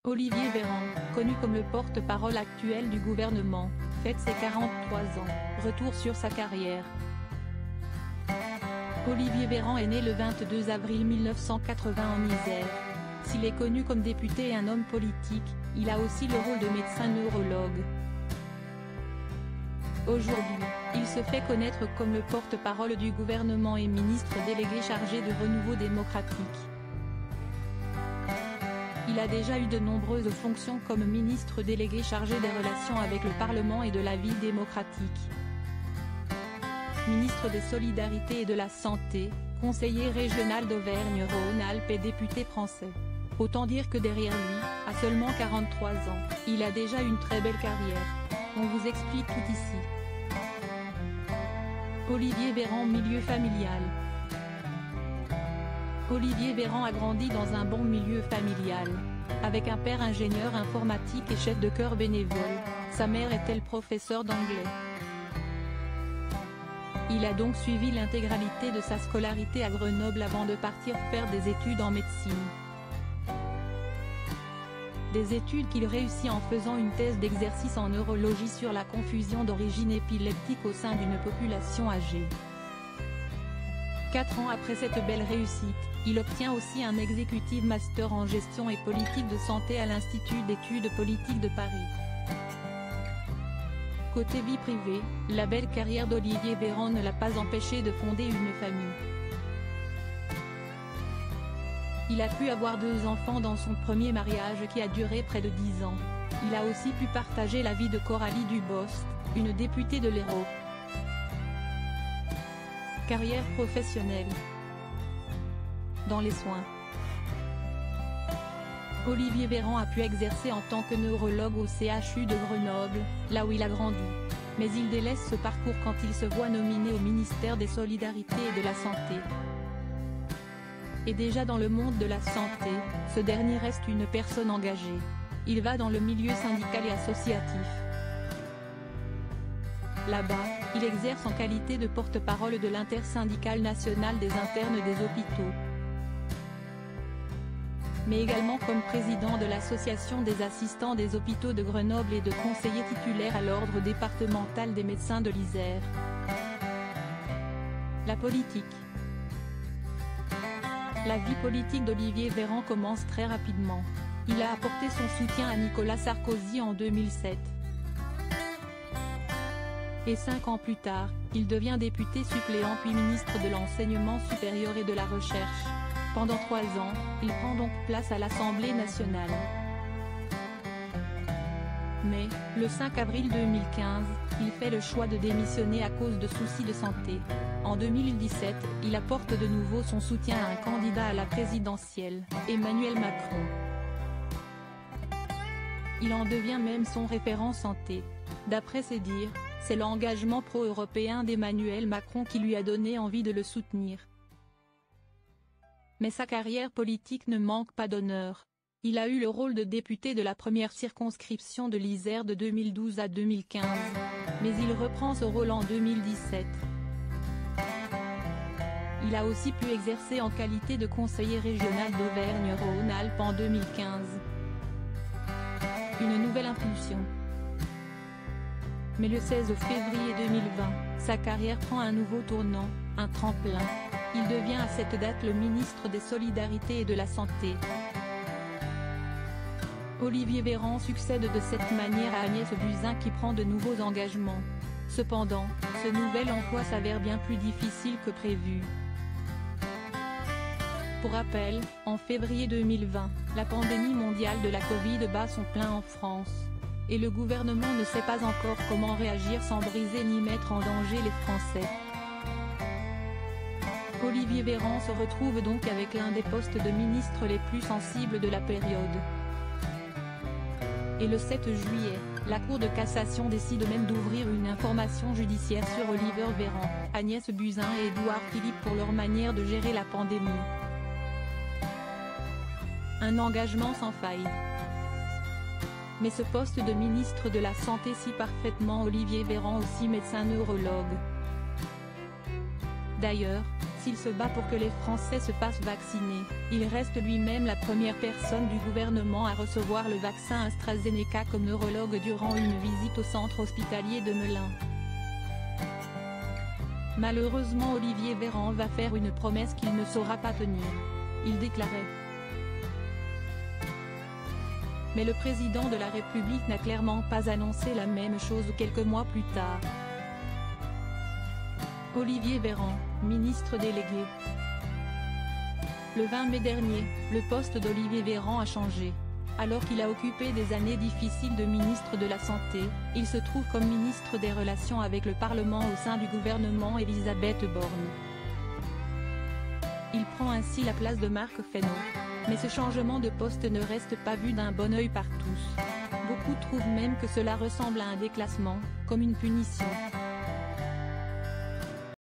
Olivier Véran, connu comme le porte-parole actuel du gouvernement, fête ses 43 ans, retour sur sa carrière. Olivier Véran est né le 22 avril 1980 en Isère. S'il est connu comme député et un homme politique, il a aussi le rôle de médecin neurologue. Aujourd'hui, il se fait connaître comme le porte-parole du gouvernement et ministre délégué chargé du renouveau démocratique. Il a déjà eu de nombreuses fonctions comme ministre délégué chargé des relations avec le Parlement et de la vie démocratique, ministre des Solidarités et de la Santé, conseiller régional d'Auvergne-Rhône-Alpes et député français. Autant dire que derrière lui, à seulement 43 ans, il a déjà une très belle carrière. On vous explique tout ici. Olivier Véran, milieu familial. Olivier Véran a grandi dans un bon milieu familial. Avec un père ingénieur informatique et chef de chœur bénévole, sa mère est-elle professeure d'anglais. Il a donc suivi l'intégralité de sa scolarité à Grenoble avant de partir faire des études en médecine. Des études qu'il réussit en faisant une thèse d'exercice en neurologie sur la confusion d'origine épileptique au sein d'une population âgée. 4 ans après cette belle réussite, il obtient aussi un executive master en gestion et politique de santé à l'Institut d'études politiques de Paris. Côté vie privée, la belle carrière d'Olivier Véran ne l'a pas empêché de fonder une famille. Il a pu avoir 2 enfants dans son premier mariage qui a duré près de 10 ans. Il a aussi pu partager la vie de Coralie Dubost, une députée de l'Hérault. Carrière professionnelle. Dans les soins. Olivier Véran a pu exercer en tant que neurologue au CHU de Grenoble, là où il a grandi. Mais il délaisse ce parcours quand il se voit nominé au ministère des Solidarités et de la Santé. Et déjà dans le monde de la santé, ce dernier reste une personne engagée. Il va dans le milieu syndical et associatif. Là-bas, il exerce en qualité de porte-parole de l'Intersyndicale nationale des internes des hôpitaux, mais également comme président de l'Association des assistants des hôpitaux de Grenoble et de conseiller titulaire à l'ordre départemental des médecins de l'Isère. La politique. La vie politique d'Olivier Véran commence très rapidement. Il a apporté son soutien à Nicolas Sarkozy en 2007. Et 5 ans plus tard, il devient député suppléant puis ministre de l'Enseignement supérieur et de la Recherche. Pendant 3 ans, il prend donc place à l'Assemblée nationale. Mais, le 5 avril 2015, il fait le choix de démissionner à cause de soucis de santé. En 2017, il apporte de nouveau son soutien à un candidat à la présidentielle, Emmanuel Macron. Il en devient même son référent santé. D'après ses dires, c'est l'engagement pro-européen d'Emmanuel Macron qui lui a donné envie de le soutenir. Mais sa carrière politique ne manque pas d'honneur. Il a eu le rôle de député de la première circonscription de l'Isère de 2012 à 2015, mais il reprend ce rôle en 2017. Il a aussi pu exercer en qualité de conseiller régional d'Auvergne-Rhône-Alpes en 2015. Une nouvelle impulsion. Mais le 16 février 2020, sa carrière prend un nouveau tournant, un tremplin. Il devient à cette date le ministre des Solidarités et de la Santé. Olivier Véran succède de cette manière à Agnès Buzyn qui prend de nouveaux engagements. Cependant, ce nouvel emploi s'avère bien plus difficile que prévu. Pour rappel, en février 2020, la pandémie mondiale de la Covid bat son plein en France. Et le gouvernement ne sait pas encore comment réagir sans briser ni mettre en danger les Français. Olivier Véran se retrouve donc avec l'un des postes de ministre les plus sensibles de la période. Et le 7 juillet, la Cour de cassation décide même d'ouvrir une information judiciaire sur Olivier Véran, Agnès Buzyn et Édouard Philippe pour leur manière de gérer la pandémie. Un engagement sans faille. Mais ce poste de ministre de la Santé si parfaitement Olivier Véran aussi médecin neurologue. D'ailleurs, s'il se bat pour que les Français se fassent vacciner, il reste lui-même la première personne du gouvernement à recevoir le vaccin AstraZeneca comme neurologue durant une visite au centre hospitalier de Melun. Malheureusement, Olivier Véran va faire une promesse qu'il ne saura pas tenir. Il déclarait. Mais le président de la République n'a clairement pas annoncé la même chose quelques mois plus tard. Olivier Véran, ministre délégué. Le 20 mai dernier, le poste d'Olivier Véran a changé. Alors qu'il a occupé des années difficiles de ministre de la Santé, il se trouve comme ministre des Relations avec le Parlement au sein du gouvernement Elisabeth Borne. Il prend ainsi la place de Marc Fesneau. Mais ce changement de poste ne reste pas vu d'un bon œil par tous. Beaucoup trouvent même que cela ressemble à un déclassement, comme une punition.